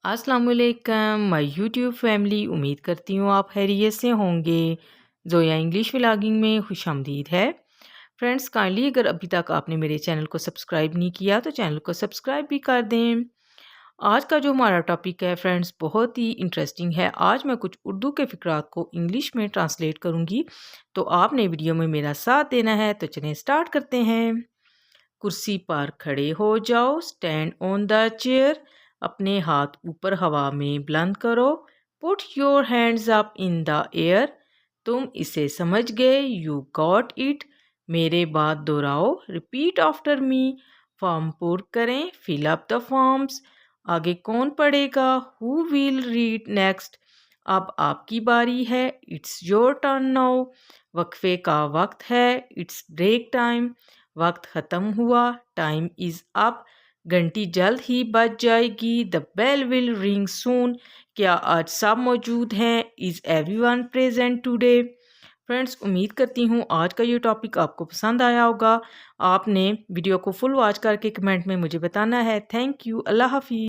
अस्सलाम वालेकुम my YouTube family. उम्मीद करती हूँ आप खैरियत से होंगे। ज़ोया इंग्लिश व्लॉगिंग में खुशामदीद है। फ्रेंड्स, काइंडली अगर अभी तक आपने मेरे चैनल को सब्सक्राइब नहीं किया तो चैनल को सब्सक्राइब भी कर दें। आज का जो हमारा टॉपिक है फ्रेंड्स, बहुत ही इंटरेस्टिंग है। आज मैं कुछ उर्दू के फ़िक्रात को इंग्लिश में ट्रांसलेट करूँगी, तो आपने वीडियो में मेरा साथ देना है। तो चलें स्टार्ट करते हैं। कुर्सी पर खड़े हो जाओ, स्टैंड ऑन द चेयर। अपने हाथ ऊपर हवा में बुलंद करो। Put your hands up in the air. तुम इसे समझ गए, यू गॉट इट। मेरे बाद दोहराओ, रिपीट आफ्टर मी। फॉर्म पुर करें, फिल अप द फॉर्म्स। आगे कौन पढ़ेगा, हु विल रीड नेक्स्ट। अब आपकी बारी है, इट्स योर टर्न नाउ। वक्फे का वक्त है, इट्स ब्रेक टाइम। वक्त ख़त्म हुआ, टाइम इज़ अप। घंटी जल्द ही बज जाएगी, द बेल विल रिंग सून। क्या आज सब मौजूद हैं, is everyone present today. Friends, उम्मीद करती हूँ आज का ये टॉपिक आपको पसंद आया होगा। आपने वीडियो को फुल वॉच करके कमेंट में मुझे बताना है। थैंक यू, अल्लाह हाफिज़।